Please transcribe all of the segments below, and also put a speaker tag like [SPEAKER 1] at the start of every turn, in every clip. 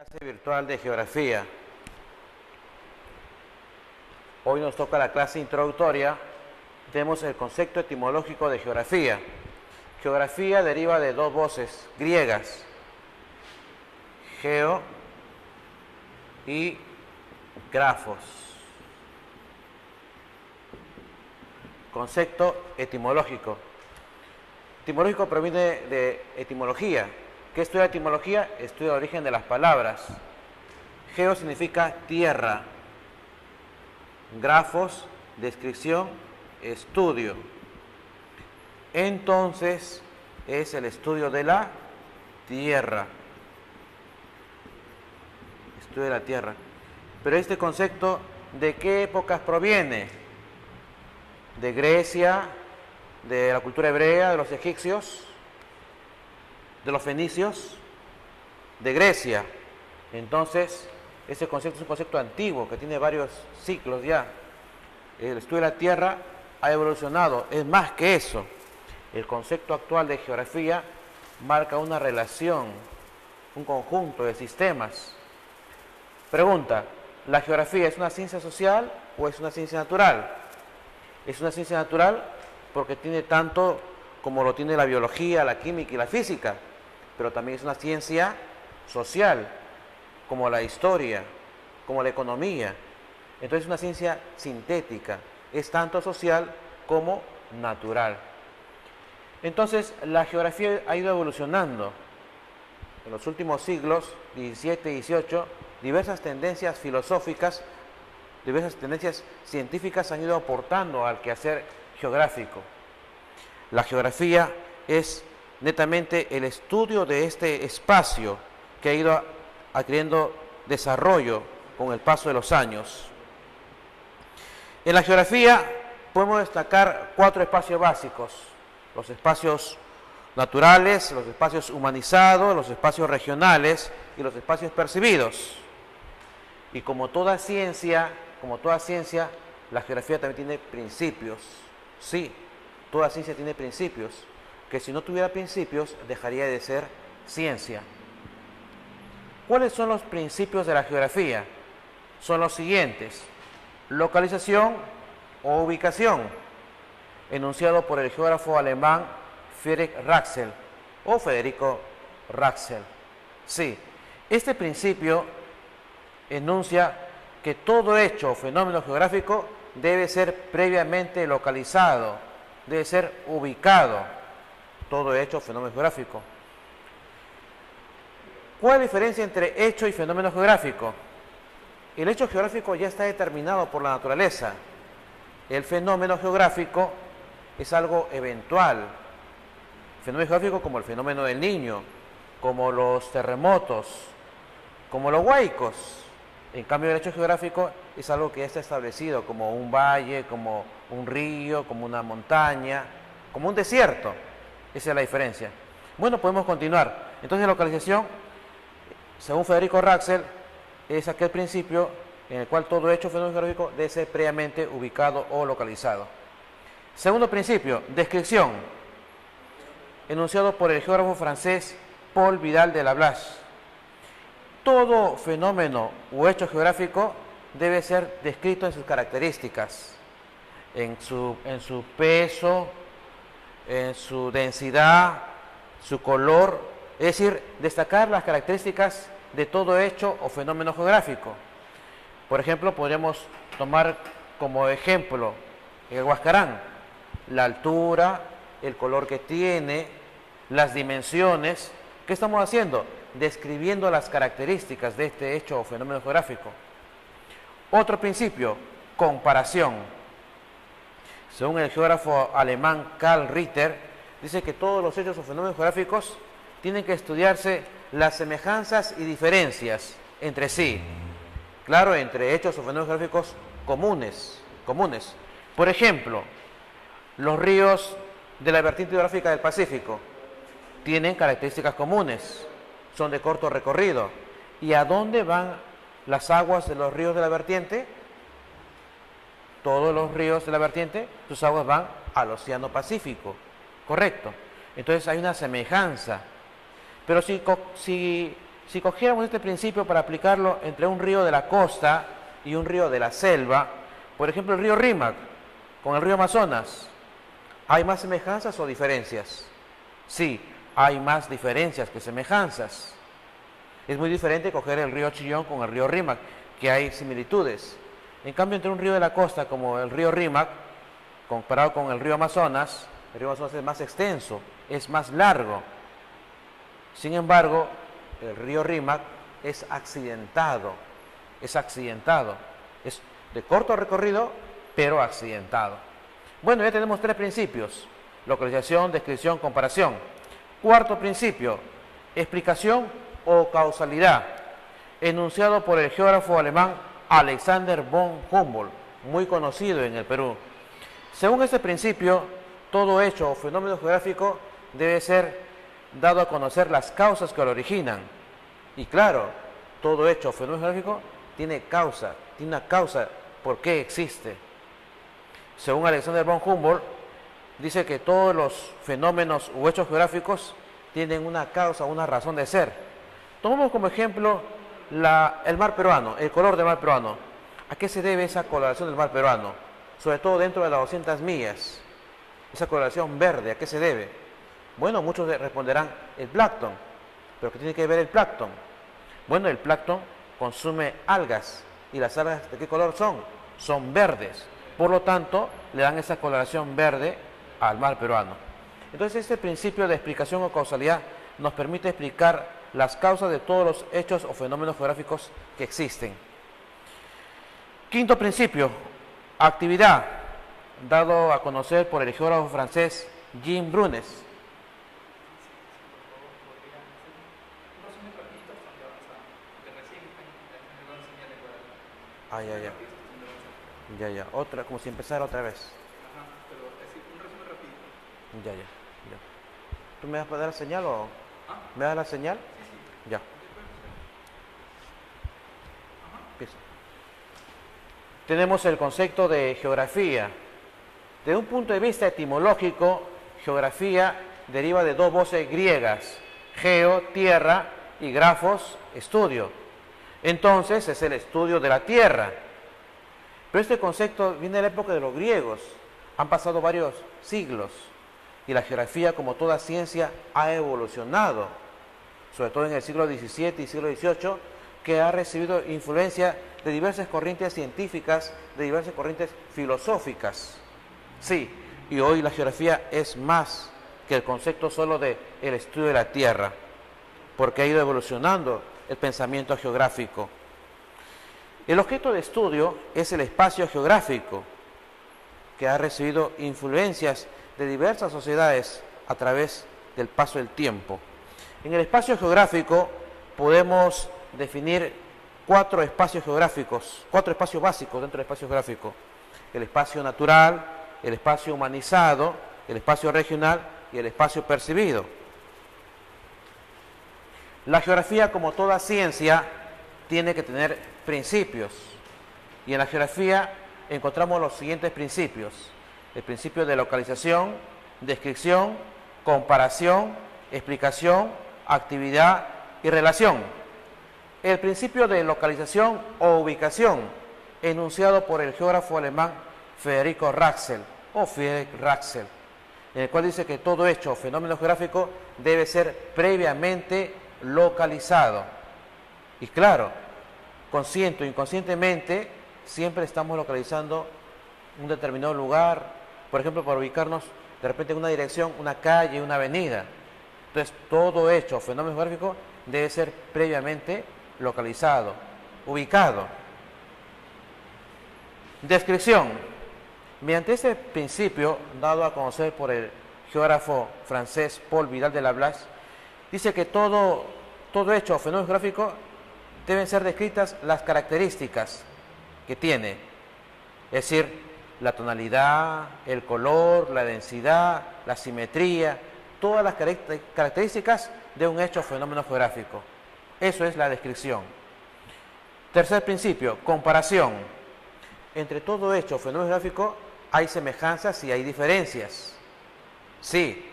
[SPEAKER 1] Clase virtual de geografía. Hoy nos toca la clase introductoria. Tenemos el concepto etimológico de geografía. Geografía deriva de dos voces griegas, geo y grafos. Concepto etimológico. Etimológico proviene de etimología. ¿Qué estudia etimología? Estudia el origen de las palabras. Geo significa tierra. Grafos, descripción, estudio. Entonces, es el estudio de la tierra. Estudio de la tierra. Pero este concepto, ¿de qué épocas proviene? De Grecia, de la cultura hebrea, de los egipcios, de los fenicios, de Grecia. Entonces, ese concepto es un concepto antiguo que tiene varios ciclos ya. El estudio de la tierra ha evolucionado, es más que eso. El concepto actual de geografía marca una relación, un conjunto de sistemas. Pregunta, ¿la geografía es una ciencia social o es una ciencia natural? Es una ciencia natural porque tiene tanto como lo tiene la biología, la química y la física, pero también es una ciencia social, como la historia, como la economía. Entonces es una ciencia sintética, es tanto social como natural. Entonces la geografía ha ido evolucionando. En los últimos siglos, 17 y 18, diversas tendencias filosóficas, diversas tendencias científicas han ido aportando al quehacer geográfico. La geografía es netamente el estudio de este espacio que ha ido adquiriendo desarrollo con el paso de los años. En la geografía podemos destacar 4 espacios básicos: los espacios naturales, los espacios humanizados, los espacios regionales y los espacios percibidos. Y como toda ciencia, la geografía también tiene principios. Sí, toda ciencia tiene principios, que si no tuviera principios dejaría de ser ciencia. ¿Cuáles son los principios de la geografía? Son los siguientes: localización o ubicación, enunciado por el geógrafo alemán Friedrich Ratzel o Federico Ratzel. Sí, este principio enuncia que todo hecho o fenómeno geográfico debe ser previamente localizado, debe ser ubicado. Todo hecho o fenómeno geográfico. ¿Cuál es la diferencia entre hecho y fenómeno geográfico? El hecho geográfico ya está determinado por la naturaleza. El fenómeno geográfico es algo eventual. El fenómeno geográfico como el fenómeno del Niño, como los terremotos, como los huaicos. En cambio, el hecho geográfico es algo que ya está establecido, como un valle, como un río, como una montaña, como un desierto. Esa es la diferencia. Bueno, podemos continuar. Entonces, la localización, según Federico Ratzel, es aquel principio en el cual todo hecho o fenómeno geográfico debe ser previamente ubicado o localizado. Segundo principio, descripción, enunciado por el geógrafo francés Paul Vidal de Lablache. Todo fenómeno u hecho geográfico debe ser descrito en sus características, en su peso, en su densidad, su color, es decir, destacar las características de todo hecho o fenómeno geográfico. Por ejemplo, podríamos tomar como ejemplo el Huascarán, la altura, el color que tiene, las dimensiones. ¿Qué estamos haciendo? Describiendo las características de este hecho o fenómeno geográfico. Otro principio, comparación. Según el geógrafo alemán Karl Ritter, dice que todos los hechos o fenómenos geográficos tienen que estudiarse las semejanzas y diferencias entre sí. Claro, entre hechos o fenómenos geográficos comunes. Por ejemplo, los ríos de la vertiente hidrográfica del Pacífico tienen características comunes, son de corto recorrido. ¿Y a dónde van las aguas de los ríos de la vertiente? Todos los ríos de la vertiente, sus aguas van al Océano Pacífico, ¿correcto? Entonces hay una semejanza. Pero si Si cogiéramos este principio para aplicarlo entre un río de la costa y un río de la selva, por ejemplo el río Rímac con el río Amazonas, ¿hay más semejanzas o diferencias? Sí, hay más diferencias que semejanzas. Es muy diferente coger el río Chillón con el río Rímac, que hay similitudes. En cambio, entre un río de la costa como el río Rímac, comparado con el río Amazonas es más extenso, es más largo. Sin embargo, el río Rímac es accidentado, es de corto recorrido, pero accidentado. Bueno, ya tenemos 3 principios: localización, descripción, comparación. Cuarto principio, explicación o causalidad, enunciado por el geógrafo alemán Alexander von Humboldt, muy conocido en el Perú. Según este principio, todo hecho o fenómeno geográfico debe ser dado a conocer las causas que lo originan. Y claro, todo hecho o fenómeno geográfico tiene una causa por qué existe. Según Alexander von Humboldt, dice que todos los fenómenos u hechos geográficos tienen una causa, una razón de ser. Tomamos como ejemplo el mar peruano, el color del mar peruano. ¿A qué se debe esa coloración del mar peruano? Sobre todo dentro de las 200 millas. Esa coloración verde, ¿a qué se debe? Bueno, muchos responderán el plancton. ¿Pero qué tiene que ver el plancton? Bueno, el plancton consume algas. ¿Y las algas de qué color son? Son verdes. Por lo tanto, le dan esa coloración verde al mar peruano. Entonces, este principio de explicación o causalidad nos permite explicar las causas de todos los hechos o fenómenos geográficos que existen. Quinto principio, actividad, dado a conocer por el geógrafo francés Jean Brunes. Ya. Otra, como si empezara otra vez.
[SPEAKER 2] Ajá, pero es un resumen rapidito.
[SPEAKER 1] Ya. ¿Tú me vas a dar la señal o...?
[SPEAKER 2] ¿Ah?
[SPEAKER 1] ¿Me das la señal?
[SPEAKER 2] Sí.
[SPEAKER 1] Ya. Empieza. Tenemos el concepto de geografía. Desde un punto de vista etimológico, geografía deriva de 2 voces griegas: geo, tierra, y grafos, estudio. Entonces es el estudio de la tierra. Pero este concepto viene de la época de los griegos. Han pasado varios siglos y la geografía, como toda ciencia, ha evolucionado, sobre todo en el siglo XVII y siglo XVIII, que ha recibido influencia de diversas corrientes científicas, de diversas corrientes filosóficas. Sí, y hoy la geografía es más que el concepto solo del estudio de la tierra, porque ha ido evolucionando el pensamiento geográfico. El objeto de estudio es el espacio geográfico, que ha recibido influencias de diversas sociedades a través del paso del tiempo. En el espacio geográfico podemos definir 4 espacios geográficos, 4 espacios básicos dentro del espacio geográfico: el espacio natural, el espacio humanizado, el espacio regional y el espacio percibido. La geografía, como toda ciencia, tiene que tener principios, y en la geografía encontramos los siguientes principios: el principio de localización, descripción, comparación, explicación, actividad y relación. El principio de localización o ubicación, enunciado por el geógrafo alemán Federico Raxel, en el cual dice que todo hecho o fenómeno geográfico debe ser previamente localizado. Y claro, consciente o inconscientemente, siempre estamos localizando un determinado lugar, por ejemplo, para ubicarnos de repente en una dirección, una calle, una avenida. Entonces, todo hecho o fenómeno geográfico debe ser previamente localizado, ubicado. Descripción. Mediante este principio, dado a conocer por el geógrafo francés Paul Vidal de Lablache, dice que todo hecho o fenómeno geográfico deben ser descritas las características que tiene, es decir, la tonalidad, el color, la densidad, la simetría, todas las características de un hecho o fenómeno geográfico. Eso es la descripción. Tercer principio, comparación. Entre todo hecho o fenómeno geográfico hay semejanzas y hay diferencias. Sí,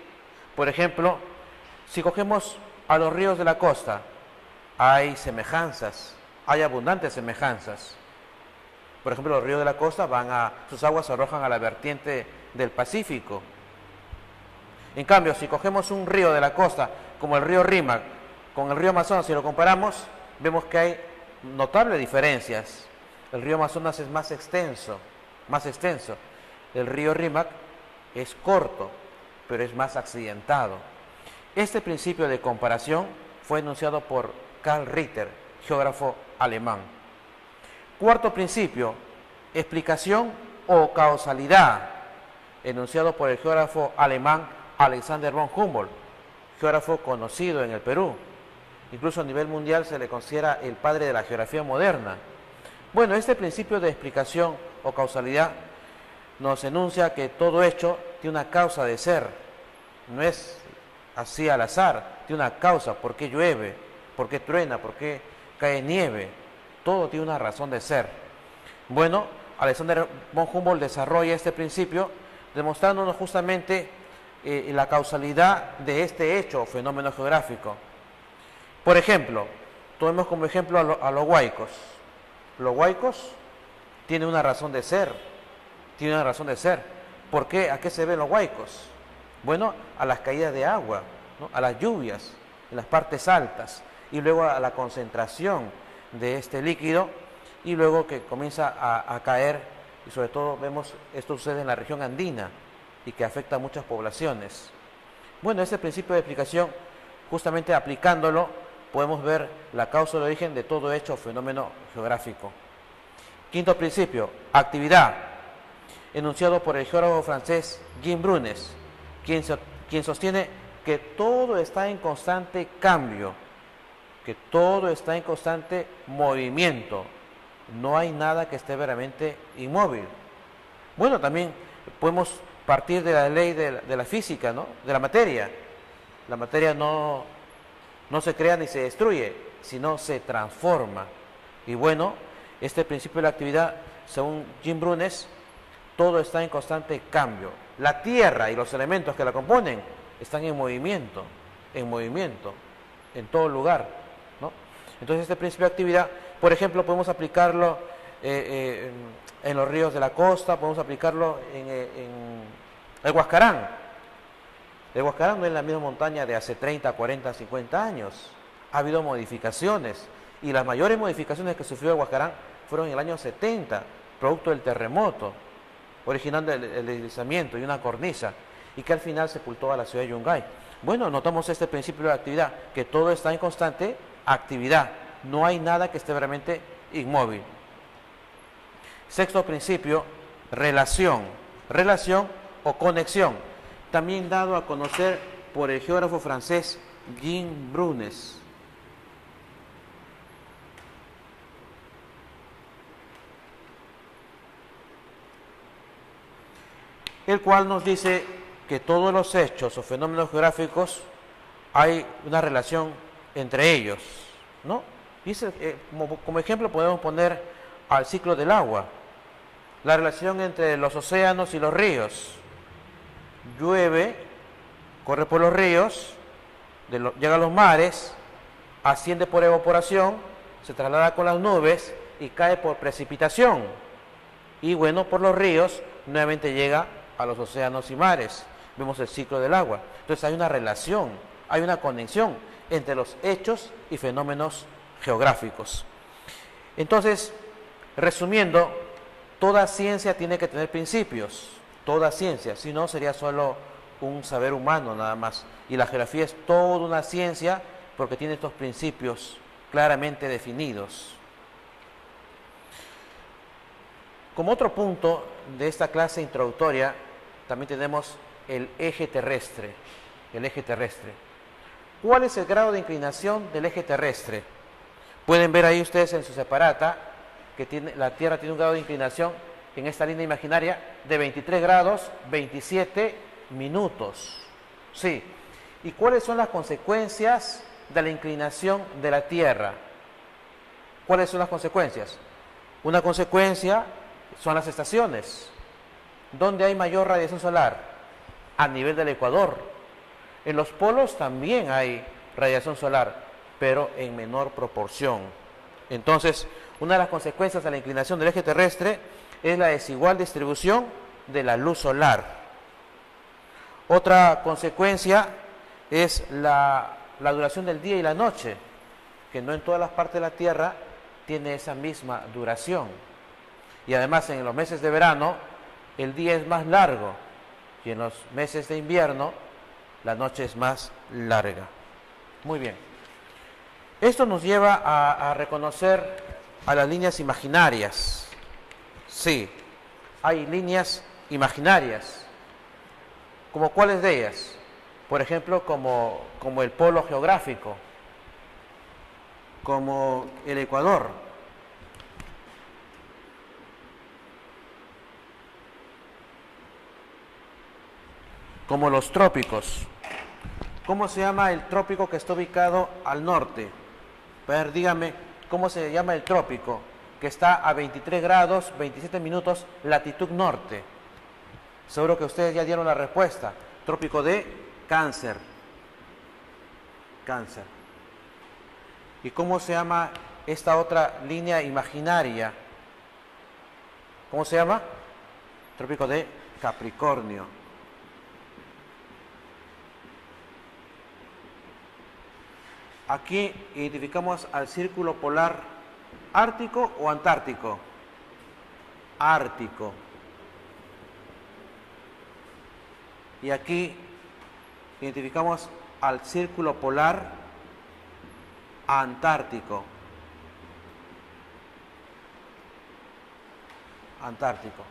[SPEAKER 1] por ejemplo, si cogemos a los ríos de la costa, hay semejanzas, hay abundantes semejanzas. Por ejemplo, los ríos de la costa sus aguas se arrojan a la vertiente del Pacífico. En cambio, si cogemos un río de la costa, como el río Rímac, con el río Amazonas, si lo comparamos, vemos que hay notables diferencias. El río Amazonas es más extenso. El río Rímac es corto, pero es más accidentado. Este principio de comparación fue enunciado por Karl Ritter, geógrafo alemán. Cuarto principio, explicación o causalidad, enunciado por el geógrafo alemán Alexander von Humboldt, geógrafo conocido en el Perú. Incluso a nivel mundial se le considera el padre de la geografía moderna. Bueno, este principio de explicación o causalidad nos enuncia que todo hecho tiene una causa de ser. No es así al azar, tiene una causa. ¿Por qué llueve? ¿Por qué truena? ¿Por qué cae nieve? Todo tiene una razón de ser. Bueno, Alexander von Humboldt desarrolla este principio demostrándonos justamente la causalidad de este hecho o fenómeno geográfico. Por ejemplo, tomemos como ejemplo a los huaicos. Los huaicos tienen una razón de ser. ¿Por qué? ¿A qué se ven los huaicos? Bueno, a las caídas de agua, ¿no? A las lluvias en las partes altas y luego a la concentración de este líquido y luego que comienza a caer, y sobre todo vemos esto sucede en la región andina y que afecta a muchas poblaciones. Bueno, este principio de explicación, justamente aplicándolo, podemos ver la causa de origen de todo hecho o fenómeno geográfico. Quinto principio, actividad, enunciado por el geógrafo francés Jean Brunes, quien sostiene que todo está en constante cambio, que todo está en constante movimiento, no hay nada que esté verdaderamente inmóvil. Bueno, también podemos partir de la ley de la física, ¿no? De la materia. La materia no se crea ni se destruye, sino se transforma. Y bueno, este principio de la actividad, según Jean Brunes, todo está en constante cambio. La Tierra y los elementos que la componen están en movimiento, en todo lugar, ¿no? Entonces este principio de actividad, por ejemplo, podemos aplicarlo en los ríos de la costa, podemos aplicarlo en el Huascarán. El Huascarán no es la misma montaña de hace 30, 40, 50 años. Ha habido modificaciones y las mayores modificaciones que sufrió el Huascarán fueron en el año 70, producto del terremoto, originando el deslizamiento y una cornisa, y que al final sepultó a la ciudad de Yungay. Bueno, notamos este principio de actividad, que todo está en constante actividad, no hay nada que esté realmente inmóvil. Sexto principio, relación o conexión, también dado a conocer por el geógrafo francés Jean Brunes. El cual nos dice que todos los hechos o fenómenos geográficos hay una relación entre ellos, ¿no? Dice, como ejemplo podemos poner al ciclo del agua, la relación entre los océanos y los ríos. Llueve, corre por los ríos, llega a los mares, asciende por evaporación, se traslada con las nubes y cae por precipitación. Y bueno, por los ríos nuevamente llega a los océanos y mares. Vemos el ciclo del agua. Entonces hay una relación, hay una conexión entre los hechos y fenómenos geográficos. Entonces, resumiendo, toda ciencia tiene que tener principios, toda ciencia, si no sería solo un saber humano nada más. Y la geografía es toda una ciencia porque tiene estos principios claramente definidos. Como otro punto de esta clase introductoria, también tenemos el eje terrestre. El eje terrestre. ¿Cuál es el grado de inclinación del eje terrestre? Pueden ver ahí ustedes en su separata que la Tierra tiene un grado de inclinación en esta línea imaginaria de 23 grados 27 minutos. Sí. ¿Y cuáles son las consecuencias de la inclinación de la Tierra? ¿Cuáles son las consecuencias? Una consecuencia son las estaciones. ¿Dónde hay mayor radiación solar? A nivel del ecuador. En los polos también hay radiación solar, pero en menor proporción. Entonces, una de las consecuencias de la inclinación del eje terrestre es la desigual distribución de la luz solar. Otra consecuencia es la duración del día y la noche, que no en todas las partes de la Tierra tiene esa misma duración. Y además en los meses de verano el día es más largo y en los meses de invierno la noche es más larga. Muy bien. Esto nos lleva a reconocer a las líneas imaginarias. Sí, hay líneas imaginarias. ¿Como cuáles de ellas? Por ejemplo, como el polo geográfico, como el Ecuador. Como los trópicos. ¿Cómo se llama el trópico que está ubicado al norte? A ver, dígame, ¿cómo se llama el trópico que está a 23 grados, 27 minutos, latitud norte? Seguro que ustedes ya dieron la respuesta. Trópico de Cáncer. Cáncer. ¿Y cómo se llama esta otra línea imaginaria? ¿Cómo se llama? Trópico de Capricornio. Aquí identificamos al círculo polar ártico o antártico. Ártico. Y aquí identificamos al círculo polar antártico. Antártico.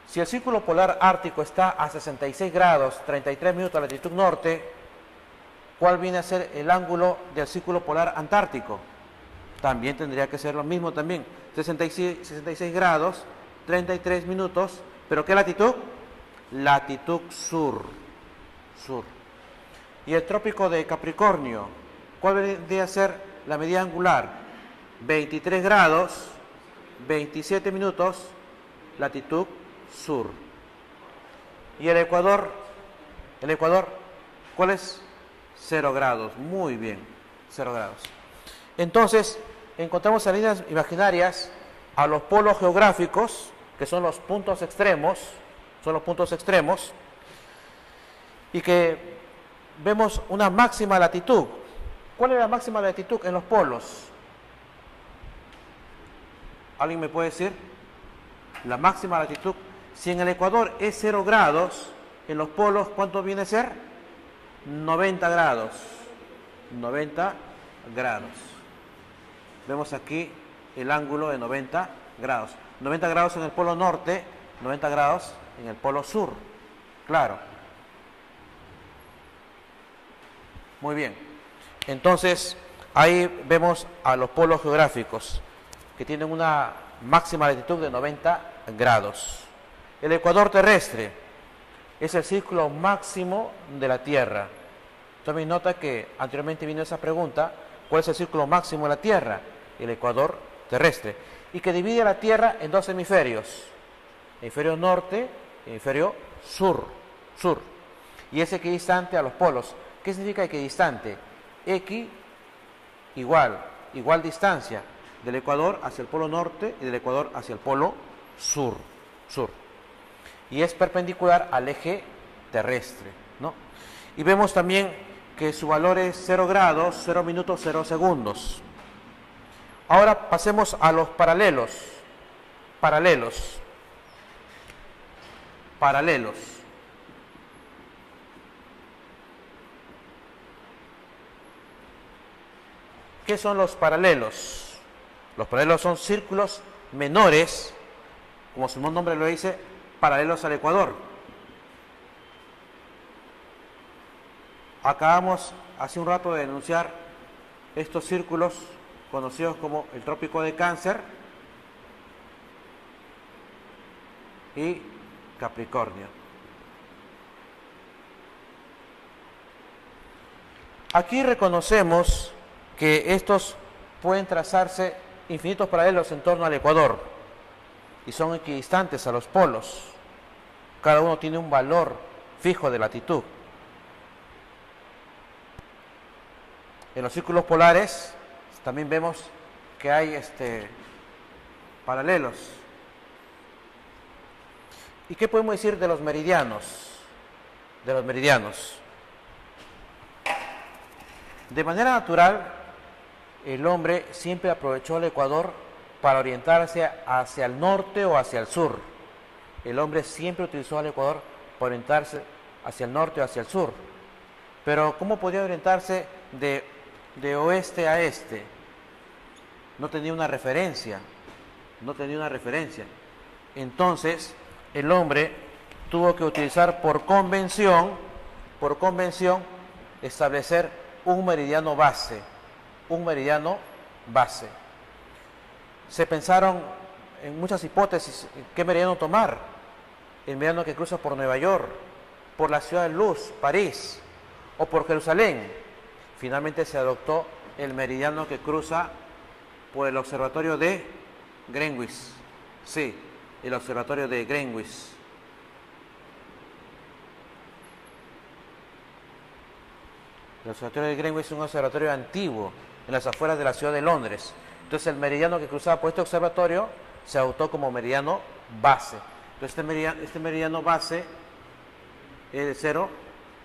[SPEAKER 1] Si el círculo polar ártico está a 66 grados, 33 minutos de latitud norte, ¿cuál viene a ser el ángulo del círculo polar antártico? También tendría que ser lo mismo también. 66 grados, 33 minutos, ¿pero qué latitud? Latitud sur. Sur. Y el trópico de Capricornio, ¿cuál vendría a ser la medida angular? 23 grados, 27 minutos, latitud sur. ¿Y el Ecuador? ¿El Ecuador? ¿Cuál es? 0 grados. Muy bien, 0 grados. Entonces, encontramos en líneas imaginarias a los polos geográficos, que son los puntos extremos, y que vemos una máxima latitud. ¿Cuál es la máxima latitud en los polos? ¿Alguien me puede decir? La máxima latitud. Si en el Ecuador es 0 grados, en los polos, ¿cuánto viene a ser? 90 grados. 90 grados. Vemos aquí el ángulo de 90 grados. 90 grados en el polo norte, 90 grados en el polo sur. Claro. Muy bien. Entonces, ahí vemos a los polos geográficos que tienen una máxima latitud de 90 grados. El ecuador terrestre es el círculo máximo de la Tierra. Tomen nota que anteriormente vino esa pregunta, ¿cuál es el círculo máximo de la Tierra? El ecuador terrestre. Y que divide a la Tierra en dos hemisferios. Hemisferio norte y hemisferio sur. Y es equidistante a los polos. ¿Qué significa equidistante? Igual distancia del ecuador hacia el polo norte y del ecuador hacia el polo sur. Y es perpendicular al eje terrestre, ¿no? Y vemos también que su valor es 0 grados, 0 minutos, 0 segundos. Ahora pasemos a los paralelos. ¿Qué son los paralelos? Los paralelos son círculos menores, como su nombre lo dice, paralelos al ecuador. Acabamos hace un rato de denunciar estos círculos conocidos como el trópico de Cáncer y Capricornio. Aquí reconocemos que estos pueden trazarse infinitos paralelos en torno al ecuador y son equidistantes a los polos. Cada uno tiene un valor fijo de latitud. En los círculos polares también vemos que hay paralelos. ¿Y qué podemos decir de los meridianos? De los meridianos. De manera natural, el hombre siempre aprovechó el ecuador para orientarse hacia el norte o hacia el sur. El hombre siempre utilizó el ecuador para orientarse hacia el norte o hacia el sur. Pero ¿cómo podía orientarse de oeste a este? No tenía una referencia. No tenía una referencia. Entonces, el hombre tuvo que utilizar por convención, establecer un meridiano base. Un meridiano base. Se pensaron en muchas hipótesis qué meridiano tomar. El meridiano que cruza por Nueva York, por la Ciudad de Luz, París, o por Jerusalén. Finalmente se adoptó el meridiano que cruza por el observatorio de Greenwich. Sí, el observatorio de Greenwich. El observatorio de Greenwich es un observatorio antiguo en las afueras de la ciudad de Londres. Entonces el meridiano que cruzaba por este observatorio se adoptó como meridiano base. Entonces este meridiano base es de 0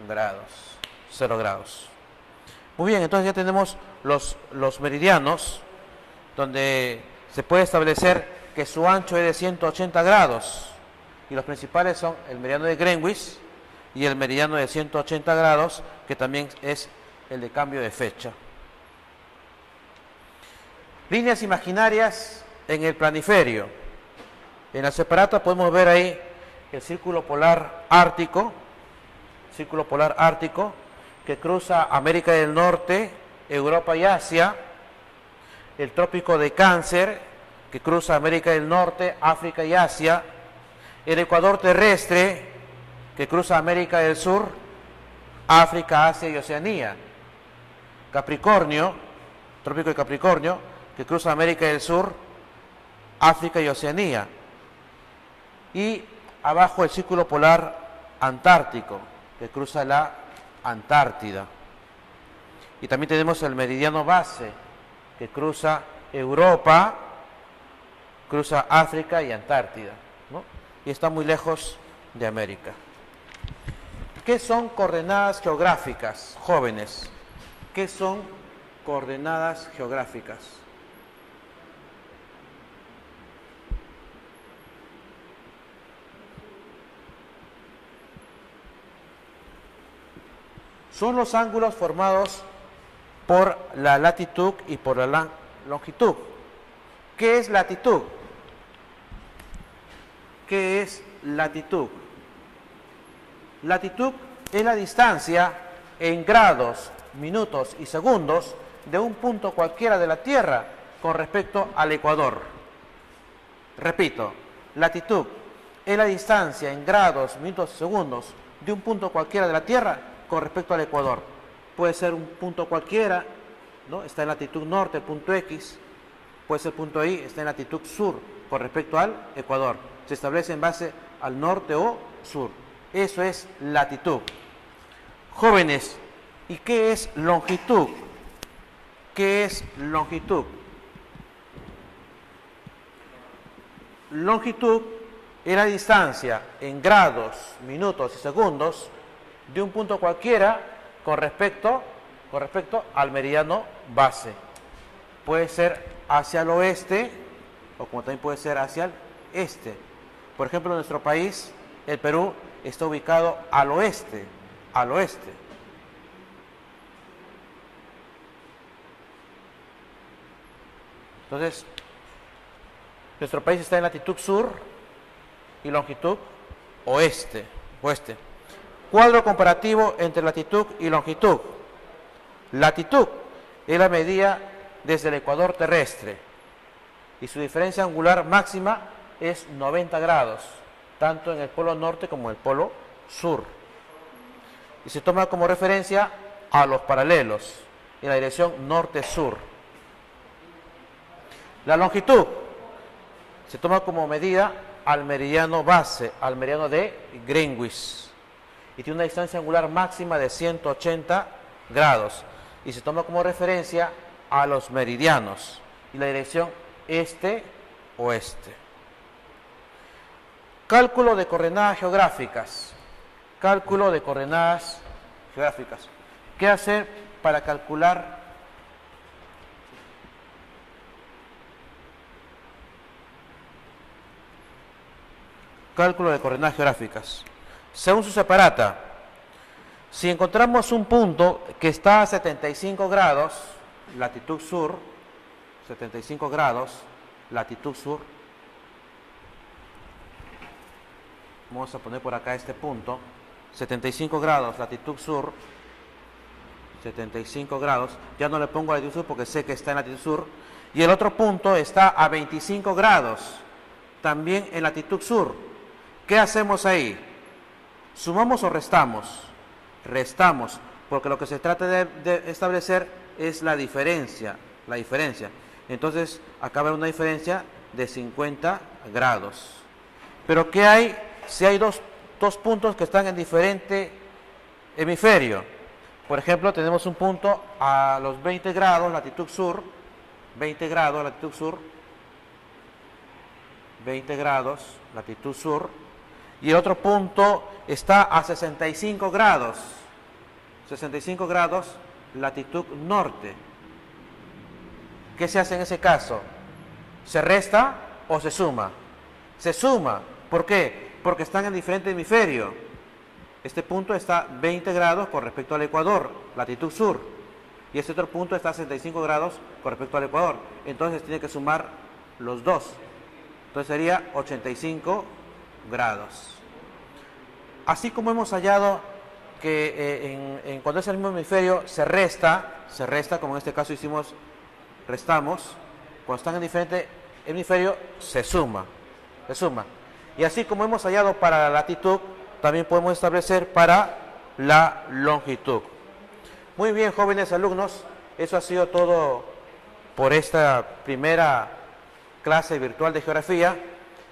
[SPEAKER 1] grados. 0 grados. Muy bien, entonces ya tenemos los meridianos, donde se puede establecer que su ancho es de 180 grados. Y los principales son el meridiano de Greenwich y el meridiano de 180 grados, que también es el de cambio de fecha. Líneas imaginarias en el planiferio. En la separata podemos ver ahí el círculo polar ártico, que cruza América del Norte, Europa y Asia, el trópico de Cáncer, que cruza América del Norte, África y Asia, el ecuador terrestre, que cruza América del Sur, África, Asia y Oceanía, Capricornio, trópico de Capricornio, que cruza América del Sur, África y Oceanía, y abajo el círculo polar antártico, que cruza la Antártida. Y también tenemos el meridiano base, que cruza Europa, cruza África y Antártida, ¿no? Y está muy lejos de América. ¿Qué son coordenadas geográficas, jóvenes? ¿Qué son coordenadas geográficas? Son los ángulos formados por la latitud y por la longitud. ¿Qué es latitud? ¿Qué es latitud? Latitud es la distancia en grados, minutos y segundos de un punto cualquiera de la Tierra con respecto al ecuador. Repito, latitud es la distancia en grados, minutos y segundos de un punto cualquiera de la Tierra con respecto al ecuador. Puede ser un punto cualquiera, ¿no? Está en latitud norte, el punto X, puede ser el punto Y, está en latitud sur con respecto al ecuador. Se establece en base al norte o sur. Eso es latitud. Jóvenes, ¿y qué es longitud? ¿Qué es longitud? Longitud es la distancia en grados, minutos y segundos de un punto cualquiera con respecto al meridiano base. Puede ser hacia el oeste o como también puede ser hacia el este. Por ejemplo, en nuestro país, el Perú, está ubicado al oeste. Entonces, nuestro país está en latitud sur y longitud oeste. Cuadro comparativo entre latitud y longitud. Latitud es la medida desde el ecuador terrestre y su diferencia angular máxima es 90 grados, tanto en el polo norte como en el polo sur. Y se toma como referencia a los paralelos en la dirección norte-sur. La longitud se toma como medida al meridiano base, al meridiano de Greenwich, y tiene una distancia angular máxima de 180 grados. y se toma como referencia a los meridianos y la dirección este-oeste. Cálculo de coordenadas geográficas. Cálculo de coordenadas geográficas. ¿Qué hacer para calcular cálculo de coordenadas geográficas? Según su separata, si encontramos un punto que está a 75 grados, latitud sur, 75 grados, latitud sur, vamos a poner por acá este punto, 75 grados, latitud sur, 75 grados, ya no le pongo latitud sur porque sé que está en latitud sur, y el otro punto está a 25 grados, también en latitud sur. ¿Qué hacemos ahí? ¿Sumamos o restamos? Restamos, porque lo que se trata de establecer es la diferencia, Entonces, acá va una diferencia de 50 grados. Pero ¿qué hay si hay dos puntos que están en diferente hemisferio? Por ejemplo, tenemos un punto a los 20 grados, latitud sur, 20 grados, latitud sur, 20 grados, latitud sur, y el otro punto está a 65 grados, 65 grados, latitud norte. ¿Qué se hace en ese caso? ¿Se resta o se suma? Se suma. ¿Por qué? Porque están en diferente hemisferio. Este punto está 20 grados con respecto al ecuador, latitud sur, y este otro punto está a 65 grados con respecto al ecuador. Entonces tiene que sumar los dos. Entonces sería 85 grados. Así como hemos hallado que cuando es el mismo hemisferio se resta, como en este caso restamos, cuando están en diferente hemisferio se suma. Y así como hemos hallado para la latitud, también podemos establecer para la longitud. Muy bien, jóvenes alumnos, eso ha sido todo por esta primera clase virtual de geografía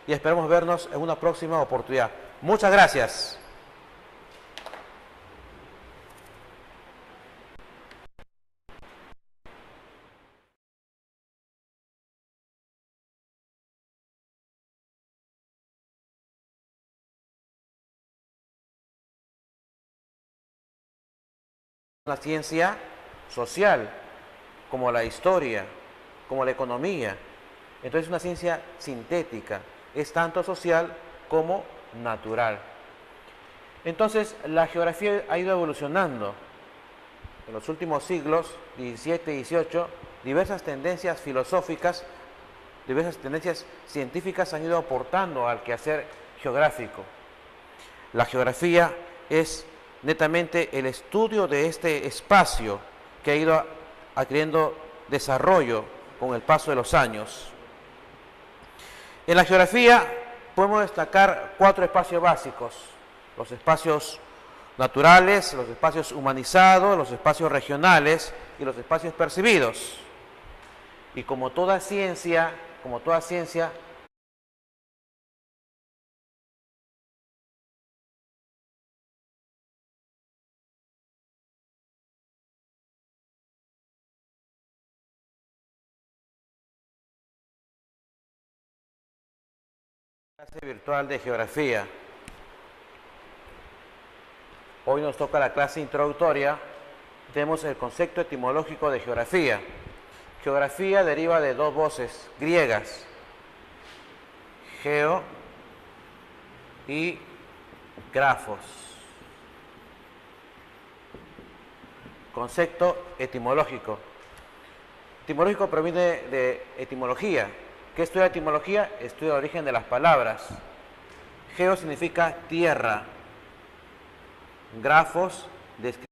[SPEAKER 1] y esperamos vernos en una próxima oportunidad. Muchas gracias. Una ciencia social, como la historia, como la economía. Entonces es una ciencia sintética, es tanto social como natural. Entonces la geografía ha ido evolucionando. En los últimos siglos, 17 y 18, diversas tendencias filosóficas, diversas tendencias científicas han ido aportando al quehacer geográfico. La geografía es netamente el estudio de este espacio que ha ido adquiriendo desarrollo con el paso de los años. En la geografía podemos destacar 4 espacios básicos: los espacios naturales, los espacios humanizados, los espacios regionales y los espacios percibidos. Y como toda ciencia, clase virtual de geografía. Hoy nos toca la clase introductoria. Tenemos el concepto etimológico de geografía. Geografía deriva de 2 voces griegas, geo y grafos. Concepto etimológico. Etimológico proviene de etimología. ¿Qué estudia etimología? Estudia el origen de las palabras. Geo significa tierra. Grafos describe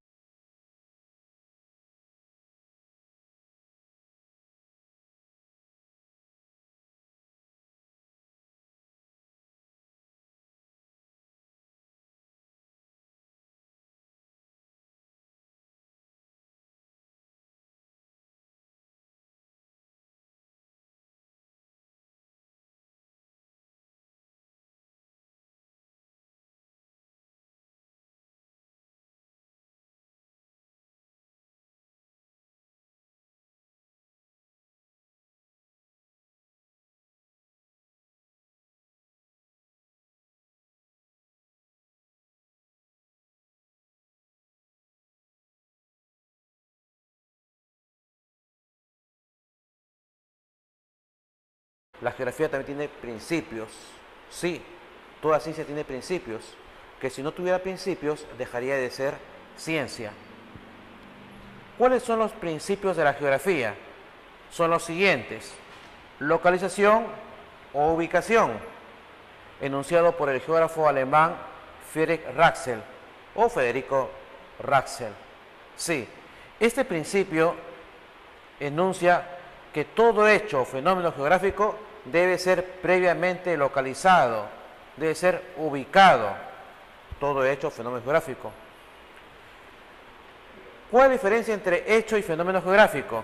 [SPEAKER 1] La geografía también tiene principios. Sí, toda ciencia tiene principios, que si no tuviera principios dejaría de ser ciencia. ¿Cuáles son los principios de la geografía? Son los siguientes: localización o ubicación, enunciado por el geógrafo alemán Friedrich Ratzel o Federico Ratzel. Sí, este principio enuncia que todo hecho o fenómeno geográfico debe ser previamente localizado, debe ser ubicado, todo hecho o fenómeno geográfico. ¿Cuál es la diferencia entre hecho y fenómeno geográfico?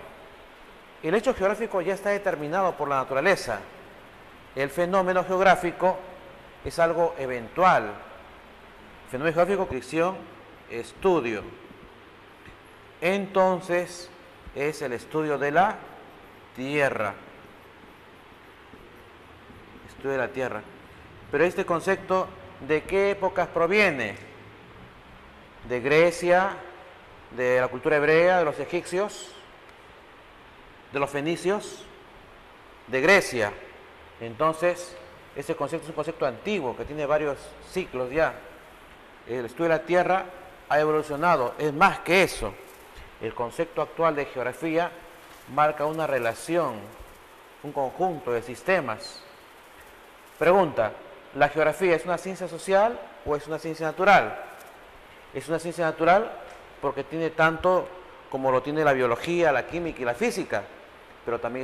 [SPEAKER 1] El hecho geográfico ya está determinado por la naturaleza. El fenómeno geográfico es algo eventual. Fenómeno geográfico, descripción, estudio. Entonces, es el estudio de la Tierra. Estudio de la Tierra. Pero este concepto, ¿de qué épocas proviene? De Grecia, de la cultura hebrea, de los egipcios, de los fenicios, de Grecia. Entonces, ese concepto es un concepto antiguo que tiene varios ciclos ya. El estudio de la Tierra ha evolucionado, es más que eso. El concepto actual de geografía marca una relación, un conjunto de sistemas. Pregunta: ¿la geografía es una ciencia social o es una ciencia natural? Es una ciencia natural porque tiene tanto como lo tiene la biología, la química y la física, pero también es